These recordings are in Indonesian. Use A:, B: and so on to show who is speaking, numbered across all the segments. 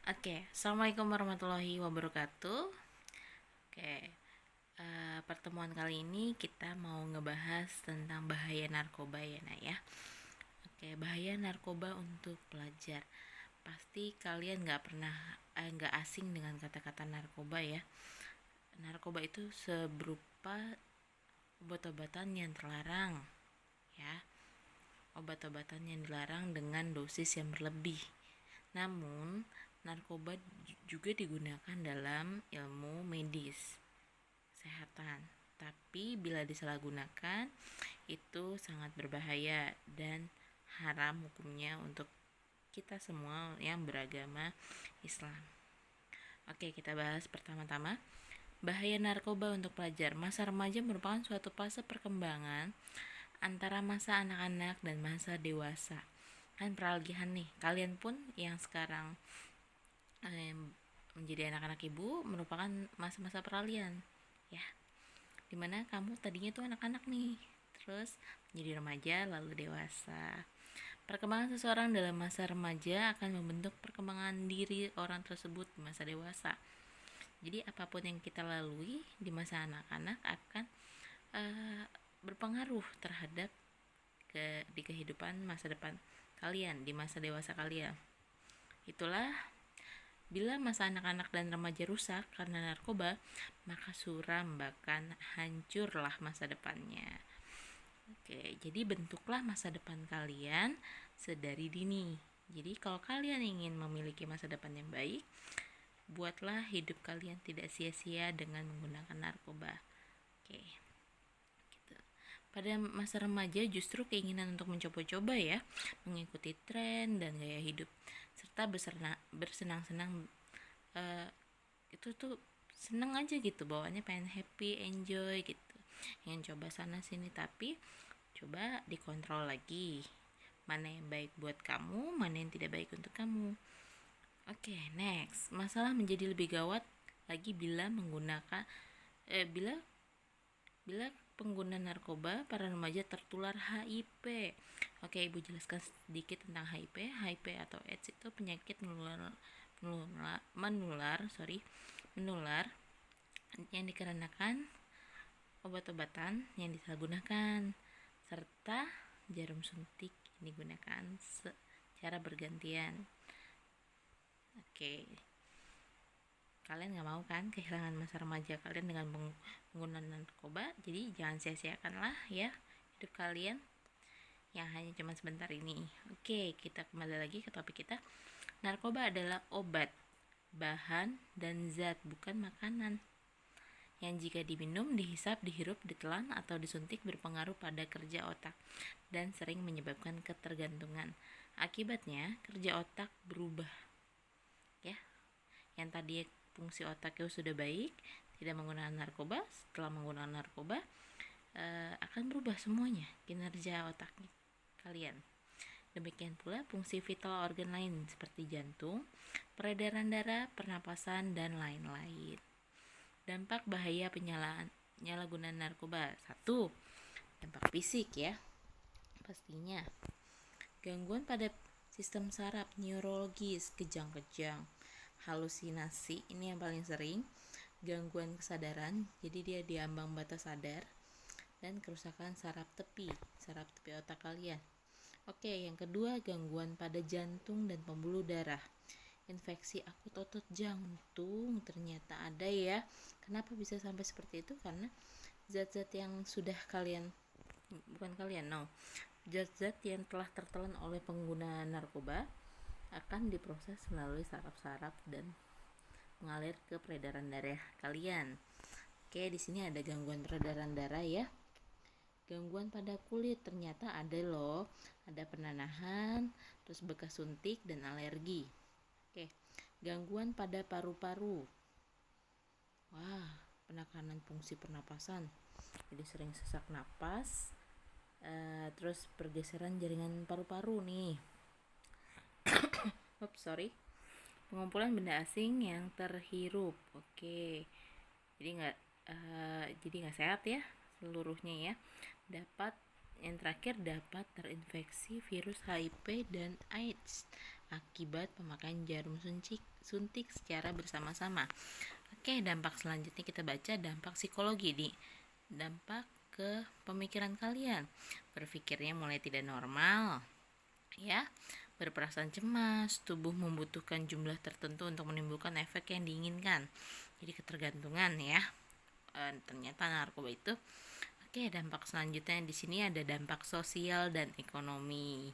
A: Assalamualaikum warahmatullahi wabarakatuh. Pertemuan kali ini kita mau ngebahas tentang bahaya narkoba ya, Nak ya. Bahaya narkoba untuk pelajar. Pasti kalian nggak asing dengan kata-kata narkoba ya. Narkoba itu berupa obat-obatan yang terlarang, ya. Obat-obatan yang dilarang dengan dosis yang berlebih. Namun, narkoba juga digunakan dalam ilmu medis kesehatan. Tapi bila disalahgunakan, itu sangat berbahaya dan haram hukumnya untuk kita semua yang beragama Islam. Kita bahas pertama-tama bahaya narkoba untuk pelajar. Masa remaja merupakan suatu fase perkembangan antara masa anak-anak dan masa dewasa. Kan peralihan nih, kalian pun yang sekarang menjadi anak-anak ibu merupakan masa-masa peralihan ya, dimana kamu tadinya tuh anak-anak nih, terus menjadi remaja lalu dewasa. Perkembangan seseorang dalam masa remaja akan membentuk perkembangan diri orang tersebut di masa dewasa. Jadi apapun yang kita lalui di masa anak-anak akan berpengaruh terhadap di kehidupan masa depan kalian, di masa dewasa kalian. Itulah, bila masa anak-anak dan remaja rusak karena narkoba, maka suram bahkan hancurlah masa depannya. Jadi bentuklah masa depan kalian sedari dini. Jadi kalau kalian ingin memiliki masa depan yang baik, buatlah hidup kalian tidak sia-sia dengan menggunakan narkoba. Gitu. Pada masa remaja justru keinginan untuk mencoba-coba ya, mengikuti tren dan gaya hidup, serta bersenang-senang, itu tuh seneng aja gitu, bawaannya pengen happy, enjoy gitu, ingin coba sana sini. Tapi coba dikontrol lagi, mana yang baik buat kamu, mana yang tidak baik untuk kamu. Next, masalah menjadi lebih gawat lagi bila pengguna narkoba para remaja tertular HIV. Ibu jelaskan sedikit tentang HIV. HIV atau AIDS itu penyakit menular yang dikarenakan obat-obatan yang disalahgunakan serta jarum suntik yang digunakan secara bergantian. Kalian gak mau kan kehilangan masa remaja kalian dengan penggunaan narkoba? Jadi jangan sia-siakanlah ya hidup kalian yang hanya cuma sebentar ini. Kita kembali lagi ke topik kita. Narkoba adalah obat, bahan, dan zat, bukan makanan, yang jika diminum, dihisap, dihirup, ditelan, atau disuntik berpengaruh pada kerja otak dan sering menyebabkan ketergantungan. Akibatnya, kerja otak berubah. Yang tadi fungsi otaknya sudah baik, tidak menggunakan narkoba, setelah menggunakan narkoba akan berubah semuanya kinerja otaknya kalian. Demikian pula fungsi vital organ lain seperti jantung, peredaran darah, pernapasan, dan lain-lain. Dampak bahaya penyalahgunaan narkoba. 1. Dampak fisik ya, pastinya gangguan pada sistem saraf, neurologis, kejang-kejang, halusinasi, ini yang paling sering, gangguan kesadaran, jadi dia di ambang batas sadar, dan kerusakan saraf tepi otak kalian. Yang kedua, gangguan pada jantung dan pembuluh darah, infeksi akut otot jantung. Ternyata ada ya. Kenapa bisa sampai seperti itu? Karena zat-zat yang sudah zat-zat yang telah tertelan oleh pengguna narkoba akan diproses melalui saraf-saraf dan mengalir ke peredaran darah kalian. Di sini ada gangguan peredaran darah ya. Gangguan pada kulit, ternyata ada loh, ada penanahan, terus bekas suntik dan alergi. Gangguan pada paru-paru, penekanan fungsi pernapasan, jadi sering sesak napas, terus pergeseran jaringan paru-paru nih. Pengumpulan benda asing yang terhirup. Jadi nggak sehat ya seluruhnya ya. Yang terakhir, dapat terinfeksi virus HIV dan AIDS. akibat pemakaian jarum suntik secara bersama-sama. Oke, dampak selanjutnya kita baca dampak psikologi nih. Dampak ke pemikiran kalian. Berpikirnya mulai tidak normal, ya. Berperasaan cemas, tubuh membutuhkan jumlah tertentu untuk menimbulkan efek yang diinginkan. Jadi ketergantungan ya. Ternyata narkoba itu. Oke, dampak selanjutnya di sini ada dampak sosial dan ekonomi.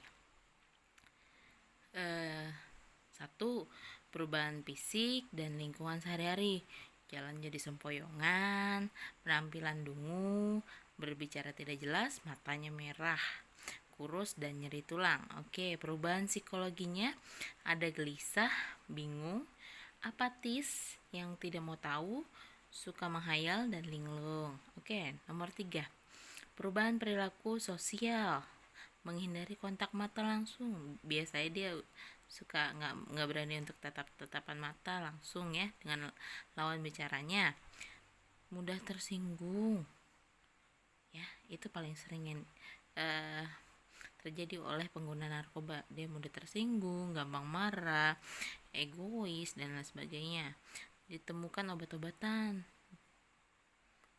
A: Satu, perubahan fisik dan lingkungan sehari-hari. Jalan jadi sempoyongan, penampilan dungu, berbicara tidak jelas, matanya merah, kurus dan nyeri tulang. Oke, perubahan psikologinya ada gelisah, bingung, apatis, yang tidak mau tahu, suka menghayal dan linglung. Oke, nomor 3. Perubahan perilaku sosial, menghindari kontak mata langsung. Biasanya dia suka nggak berani untuk tatapan mata langsung ya dengan lawan bicaranya. Mudah tersinggung, ya itu paling sering yang terjadi oleh pengguna narkoba. Dia mudah tersinggung, gampang marah, egois dan lain sebagainya. Ditemukan obat-obatan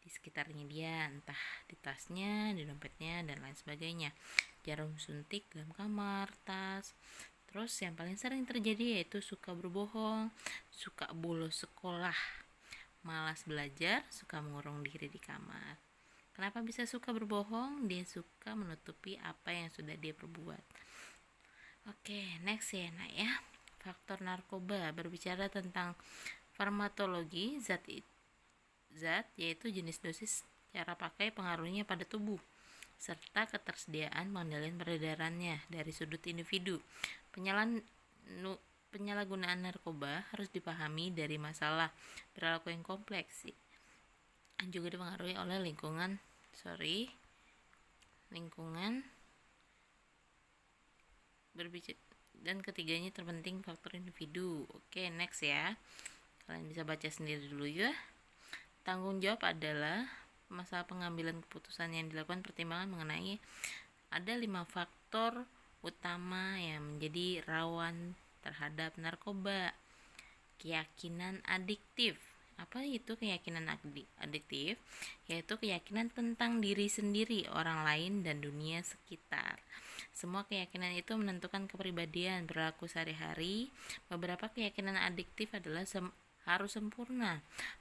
A: di sekitarnya dia, entah di tasnya, di dompetnya dan lain sebagainya. Jarum suntik dalam kamar, tas. Terus yang paling sering terjadi yaitu suka berbohong, suka bolos sekolah, malas belajar, suka mengurung diri di kamar. Kenapa bisa suka berbohong? Dia suka menutupi apa yang sudah dia perbuat. Oke, next ya nak ya. Faktor narkoba, berbicara tentang farmakologi, zat yaitu jenis dosis, cara pakai, pengaruhnya pada tubuh, serta ketersediaan pengendalian peredarannya dari sudut individu. Penyalahgunaan narkoba harus dipahami dari masalah perilaku yang kompleks, juga dipengaruhi oleh lingkungan berbicara, dan ketiganya terpenting faktor individu. Oke, next ya, kalian bisa baca sendiri dulu ya. Tanggung jawab adalah masalah pengambilan keputusan yang dilakukan pertimbangan mengenai ada 5 faktor utama yang menjadi rawan terhadap narkoba. Keyakinan adiktif. Apa itu keyakinan adiktif? Yaitu keyakinan tentang diri sendiri, orang lain, dan dunia sekitar. Semua keyakinan itu menentukan kepribadian, perilaku sehari-hari. Beberapa keyakinan adiktif adalah harus sempurna,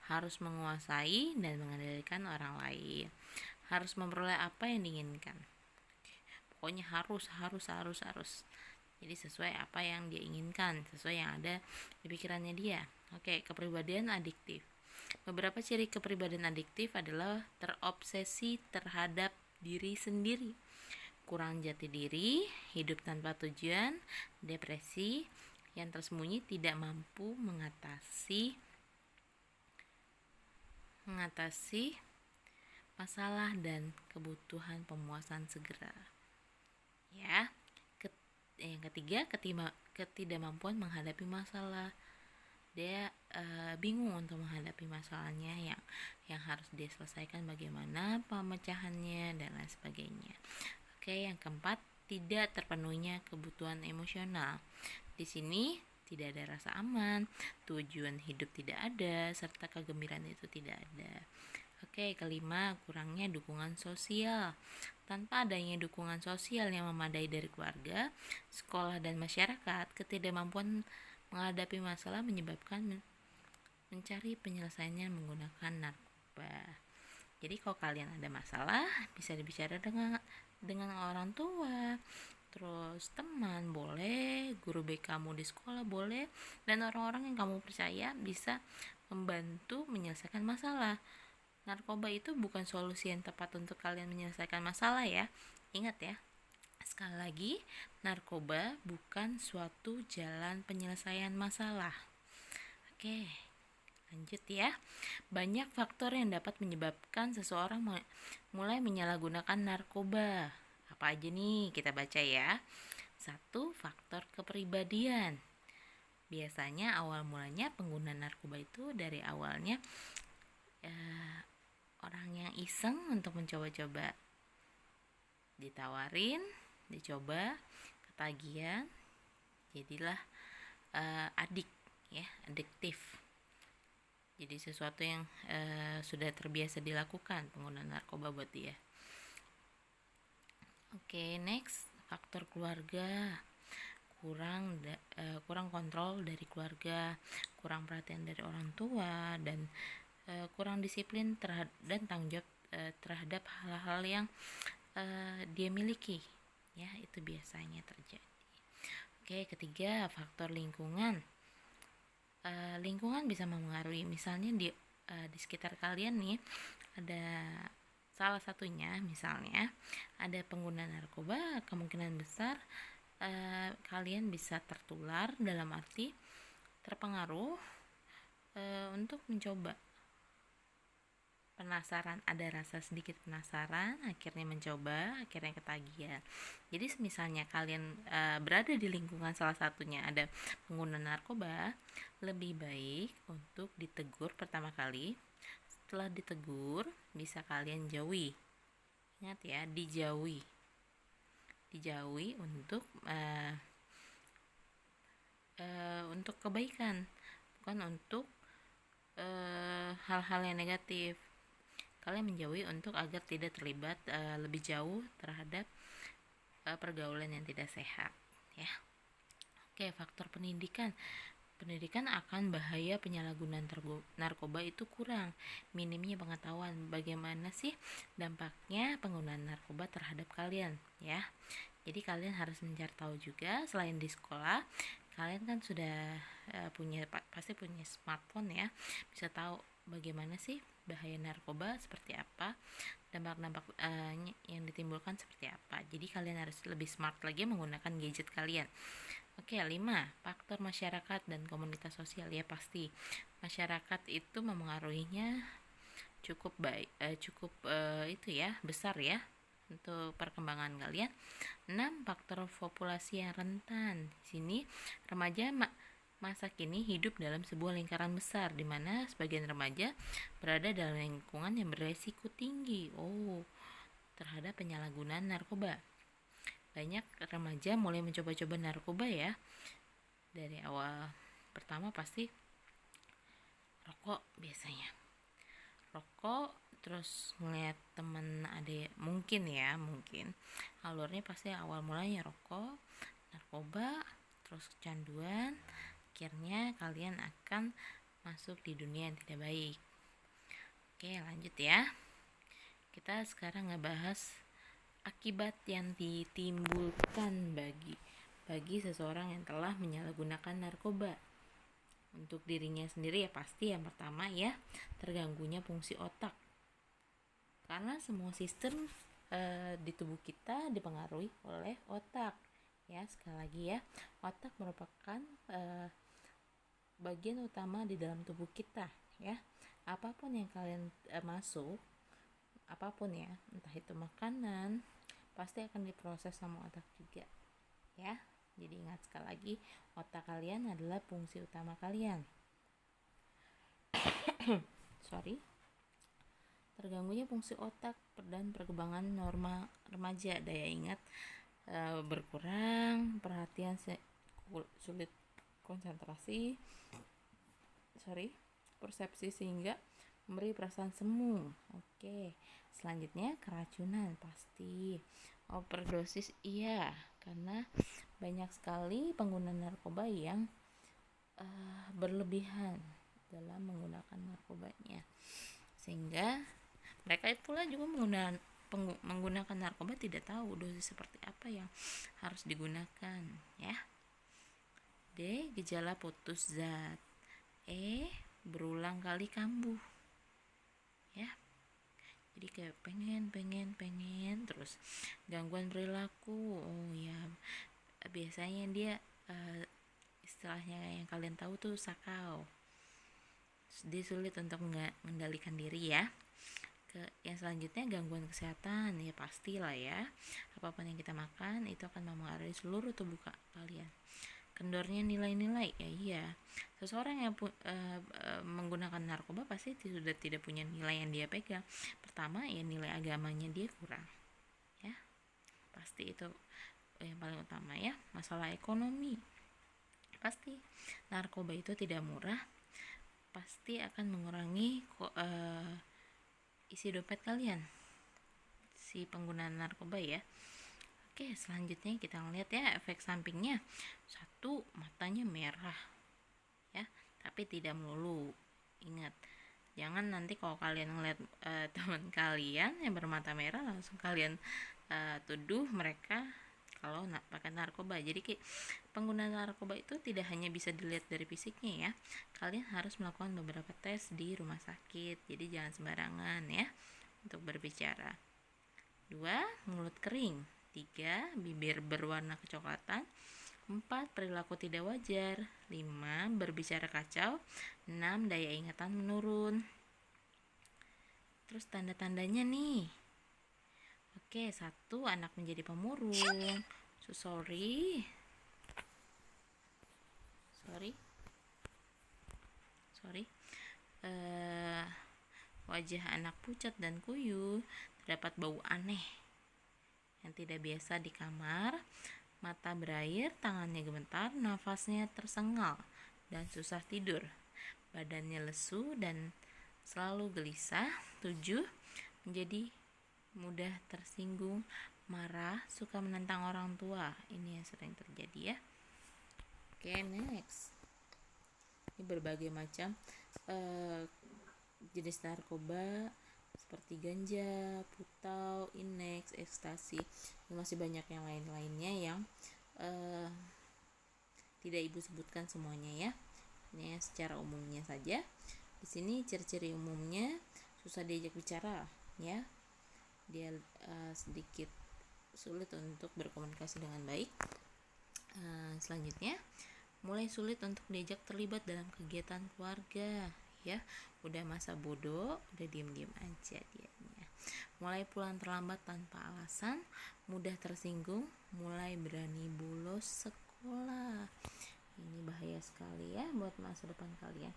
A: harus menguasai dan mengendalikan orang lain, harus memperoleh apa yang diinginkan. Pokoknya harus. Jadi sesuai apa yang dia inginkan, sesuai yang ada di pikirannya dia. Oke, kepribadian adiktif. Beberapa ciri kepribadian adiktif adalah terobsesi terhadap diri sendiri, kurang jati diri, hidup tanpa tujuan, depresi, yang tersembunyi, tidak mampu mengatasi masalah dan kebutuhan pemuasan segera. Ya. Yang ketiga, ketidakmampuan menghadapi masalah. Dia bingung untuk menghadapi masalahnya yang harus dia selesaikan, bagaimana pemecahannya dan lain sebagainya. Oke, yang keempat, tidak terpenuhinya kebutuhan emosional. Di sini tidak ada rasa aman, tujuan hidup tidak ada, serta kegembiraan itu tidak ada. Oke, kelima, kurangnya dukungan sosial. Tanpa adanya dukungan sosial yang memadai dari keluarga, sekolah, dan masyarakat, ketidakmampuan menghadapi masalah menyebabkan mencari penyelesaiannya menggunakan narkoba. Jadi kalau kalian ada masalah, bisa dibicara dengan orang tua, terus teman boleh, guru BK kamu di sekolah boleh, dan orang-orang yang kamu percaya bisa membantu menyelesaikan masalah. Narkoba itu bukan solusi yang tepat untuk kalian menyelesaikan masalah ya. Ingat ya, sekali lagi, narkoba bukan suatu jalan penyelesaian masalah. Oke, lanjut ya. Banyak faktor yang dapat menyebabkan seseorang mulai menyalahgunakan narkoba. Apa aja nih? Kita baca ya. 1. Faktor kepribadian. Biasanya awal mulanya pengguna narkoba itu dari awalnya orang yang iseng untuk mencoba-coba, ditawarin, dicoba, ketagihan, jadilah adik ya, adiktif. Jadi sesuatu yang sudah terbiasa dilakukan penggunaan narkoba buat dia. Oke, next, faktor keluarga. Kurang kontrol dari keluarga, kurang perhatian dari orang tua, dan kurang disiplin dan tanggung jawab terhadap hal-hal yang dia miliki, ya, itu biasanya terjadi. Oke, ketiga, faktor lingkungan. Lingkungan bisa mempengaruhi, misalnya di sekitar kalian nih ada salah satunya, misalnya ada pengguna narkoba, kemungkinan besar kalian bisa tertular, dalam arti terpengaruh untuk mencoba. Penasaran, ada rasa sedikit penasaran, akhirnya mencoba, akhirnya ketagihan. Jadi misalnya kalian berada di lingkungan salah satunya ada pengguna narkoba, lebih baik untuk ditegur pertama kali. Setelah ditegur, bisa kalian jauhi. Ingat ya, dijauhi untuk kebaikan, bukan untuk hal-hal yang negatif. Kalian menjauhi untuk agar tidak terlibat lebih jauh terhadap pergaulan yang tidak sehat, ya. Oke, faktor pendidikan akan bahaya penyalahgunaan narkoba itu kurang, minimnya pengetahuan bagaimana sih dampaknya penggunaan narkoba terhadap kalian, ya. Jadi kalian harus mencari tahu juga. Selain di sekolah, kalian kan sudah pasti punya smartphone ya, bisa tahu bagaimana sih bahaya narkoba, seperti apa dampak-dampak yang ditimbulkan, seperti apa. Jadi kalian harus lebih smart lagi menggunakan gadget kalian. Oke, 5, faktor masyarakat dan komunitas sosial. Ya, pasti masyarakat itu memengaruhinya cukup itu ya, besar ya untuk perkembangan kalian. 6, faktor populasi yang rentan. Di sini remaja masa kini hidup dalam sebuah lingkaran besar, di mana sebagian remaja berada dalam lingkungan yang beresiko tinggi terhadap penyalahgunaan narkoba. Banyak remaja mulai mencoba-coba narkoba ya. Dari awal pertama pasti rokok, biasanya rokok, terus ngeliat temen ada, mungkin alurnya pasti awal mulanya rokok, narkoba, terus kecanduan, akhirnya kalian akan masuk di dunia yang tidak baik. Oke, lanjut ya. Kita sekarang ngebahas akibat yang ditimbulkan bagi seseorang yang telah menyalahgunakan narkoba. Untuk dirinya sendiri ya pasti yang pertama ya, terganggunya fungsi otak. Karena semua sistem di tubuh kita dipengaruhi oleh otak. Ya, sekali lagi ya, otak merupakan bagian utama di dalam tubuh kita ya. Apapun yang kalian masuk, apapun ya, entah itu makanan, pasti akan diproses sama otak juga ya. Jadi ingat sekali lagi, otak kalian adalah fungsi utama kalian. Terganggunya fungsi otak dan perkembangan norma remaja, daya ingat berkurang, perhatian sulit konsentrasi, persepsi sehingga memberi perasaan semu. Oke, selanjutnya keracunan pasti. Overdosis iya, karena banyak sekali pengguna narkoba yang berlebihan dalam menggunakan narkobanya, sehingga mereka pula juga menggunakan narkoba tidak tahu dosis seperti apa yang harus digunakan ya. D, gejala putus zat. E, berulang kali kambuh ya. Jadi kayak pengen terus. Gangguan perilaku, ya biasanya dia istilahnya yang kalian tahu tuh sakau. Dia sulit untuk mengendalikan diri ya. Yang selanjutnya gangguan kesehatan, ya pastilah ya, apapun yang kita makan itu akan mempengaruhi seluruh tubuh kalian. Kendornya nilai-nilai, ya iya, seseorang yang menggunakan narkoba pasti sudah tidak punya nilai yang dia pegang. Pertama ya, nilai agamanya dia kurang ya, pasti itu yang paling utama ya. Masalah ekonomi, Pasti narkoba itu tidak murah, pasti akan mengurangi isi dompet kalian, si pengguna narkoba ya. Oke, selanjutnya kita ngeliat ya efek sampingnya. Satu, matanya merah ya, tapi tidak melulu. Ingat, jangan nanti kalau kalian ngeliat teman kalian yang bermata merah langsung kalian tuduh mereka kalau pakai narkoba. Jadi pengguna narkoba itu tidak hanya bisa dilihat dari fisiknya ya, kalian harus melakukan beberapa tes di rumah sakit. Jadi jangan sembarangan ya untuk berbicara. 2, mulut kering. 3, bibir berwarna kecoklatan. 4, perilaku tidak wajar. 5, berbicara kacau. 6, daya ingatan menurun. Terus tanda-tandanya nih. Oke, 1, anak menjadi pemurung. Sorry. Wajah anak pucat dan kuyu, terdapat bau aneh yang tidak biasa di kamar, mata berair, tangannya gemetar, nafasnya tersengal dan susah tidur, badannya lesu dan selalu gelisah. 7, menjadi mudah tersinggung, marah, suka menentang orang tua. Ini yang sering terjadi ya. Oke, next. Ini berbagai macam jenis narkoba seperti ganja, putau, inex, ekstasi, dan masih banyak yang lain-lainnya yang tidak ibu sebutkan semuanya ya. Ini secara umumnya saja. Di sini ciri-ciri umumnya: susah diajak bicara ya, dia sedikit sulit untuk berkomunikasi dengan baik. Selanjutnya, mulai sulit untuk diajak terlibat dalam kegiatan keluarga ya, udah masa bodoh, udah diem-diem aja dianya. Mulai pulang terlambat tanpa alasan, mudah tersinggung, mulai berani bolos sekolah. Ini bahaya sekali ya buat masa depan kalian.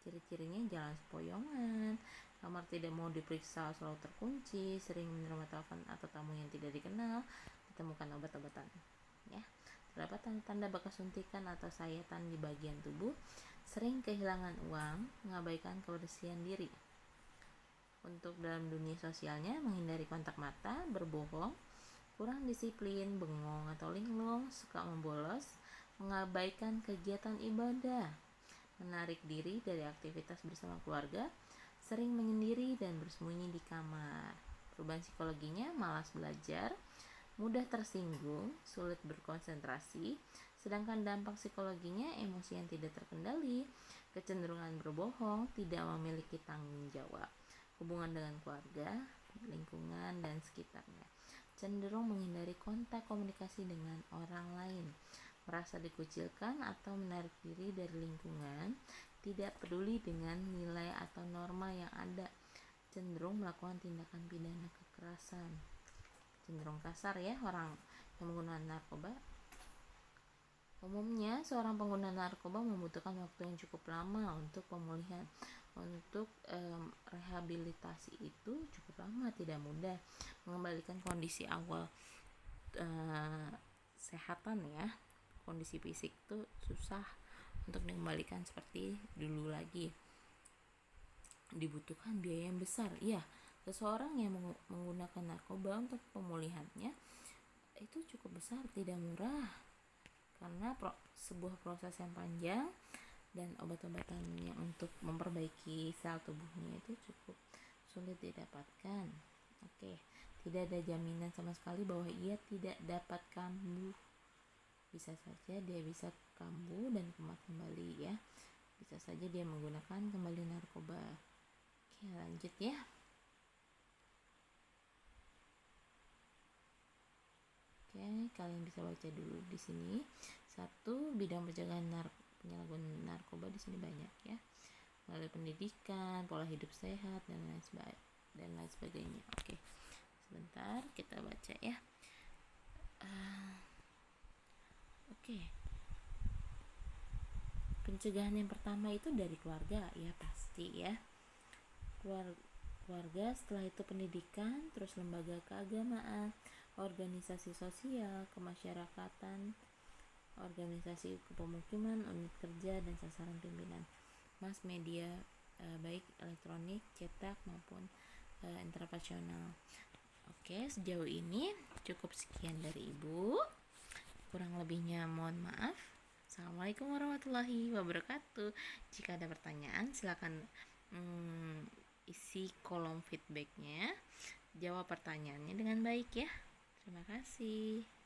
A: Ciri-cirinya jalan sempoyongan, kamar tidak mau diperiksa, selalu terkunci, sering menerima telepon atau tamu yang tidak dikenal, ditemukan obat-obatan ya. Terdapat tanda-tanda bekas suntikan atau sayatan di bagian tubuh, sering kehilangan uang, mengabaikan kebersihan diri. Untuk dalam dunia sosialnya, menghindari kontak mata, berbohong, kurang disiplin, bengong atau linglung, suka membolos, mengabaikan kegiatan ibadah, menarik diri dari aktivitas bersama keluarga, sering menyendiri dan bersembunyi di kamar. Perubahan psikologinya, malas belajar, mudah tersinggung, sulit berkonsentrasi. Sedangkan dampak psikologinya, emosi yang tidak terkendali, kecenderungan berbohong, tidak memiliki tanggung jawab, hubungan dengan keluarga, lingkungan, dan sekitarnya, cenderung menghindari kontak komunikasi dengan orang lain, merasa dikucilkan atau menarik diri dari lingkungan, tidak peduli dengan nilai atau norma yang ada, cenderung melakukan tindakan pidana kekerasan, cenderung kasar ya orang yang menggunakan narkoba. Umumnya seorang pengguna narkoba membutuhkan waktu yang cukup lama untuk pemulihan. Untuk rehabilitasi itu cukup lama, tidak mudah mengembalikan kondisi awal kesehatan ya. Kondisi fisik itu susah untuk dikembalikan seperti dulu lagi. Dibutuhkan biaya yang besar. Iya, seseorang yang menggunakan narkoba untuk pemulihannya itu cukup besar, tidak murah, karena sebuah proses yang panjang dan obat-obatan yang untuk memperbaiki sel tubuhnya itu cukup sulit didapatkan. Oke, tidak ada jaminan sama sekali bahwa ia tidak dapat kambuh. Bisa saja dia bisa kambuh dan kumat kembali ya. Bisa saja dia menggunakan kembali narkoba. Oke, lanjut ya. Oke, kalian bisa baca dulu di sini. 1, bidang pencegahan penyalahgunaan narkoba di sini banyak ya, melalui pendidikan, pola hidup sehat, dan lain sebagainya. Oke, sebentar kita baca ya. Oke, pencegahan yang pertama itu dari keluarga ya, pasti ya, keluarga, setelah itu pendidikan, terus lembaga keagamaan, organisasi sosial, kemasyarakatan, organisasi kepemukiman, unit kerja, dan sasaran pimpinan, mass media baik elektronik, cetak maupun internasional. Oke, sejauh ini cukup sekian dari Ibu. Kurang lebihnya mohon maaf. Assalamualaikum warahmatullahi wabarakatuh. Jika ada pertanyaan silakan isi kolom feedbacknya. Jawab pertanyaannya dengan baik ya. Terima kasih.